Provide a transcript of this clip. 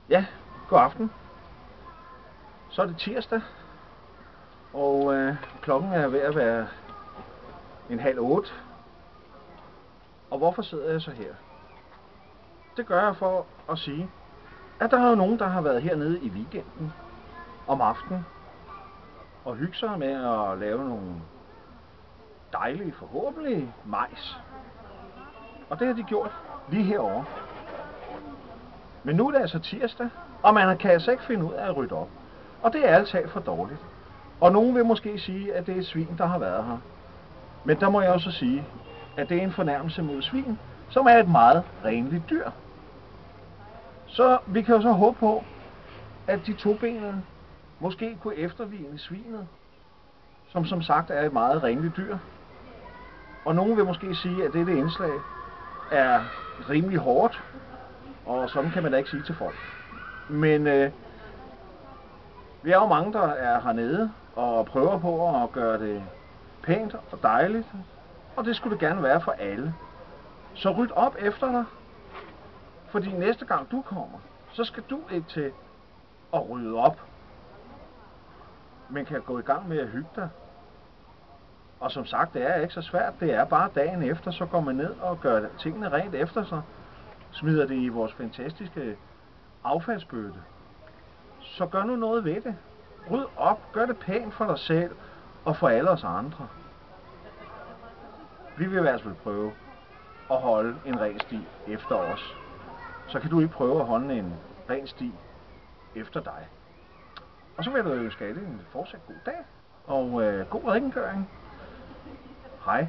Ja, god aften. Så er det tirsdag, og klokken er ved at være 7:30. Og hvorfor sidder jeg så her? Det gør jeg for at sige, at der er jo nogen, der har været hernede i weekenden om aftenen og hygge sig med at lave nogle dejlige, forhåbentlig majs. Og det har de gjort lige herovre. Men nu er det altså tirsdag, og man kan altså ikke finde ud af at rydde op. Og det er ærligt talt for dårligt. Og nogen vil måske sige, at det er svin, der har været her. Men der må jeg også sige, at det er en fornærmelse mod svin, som er et meget renligt dyr. Så vi kan jo så håbe på, at de tobenede måske kunne efterligne svinet, som sagt er et meget renligt dyr. Og nogen vil måske sige, at dette indslag er rimelig hårdt, og sådan kan man da ikke sige til folk. Men vi er jo mange, der er hernede og prøver på at gøre det pænt og dejligt, og det skulle det gerne være for alle. Så ryd op efter dig, fordi næste gang du kommer, så skal du ikke til at rydde op, men kan gå i gang med at hygge dig. Og som sagt, det er ikke så svært, det er bare dagen efter, så går man ned og gør tingene rent efter sig, smider det i vores fantastiske affaldsbøtte. Så gør nu noget ved det. Ryd op, gør det pænt for dig selv og for alle os andre. Vi vil i hvert fald prøve at holde en ren sti efter os. Så kan du ikke prøve at holde en ren sti efter dig. Og så vil jeg ønske alle en fortsat god dag og god rengøring. Hej.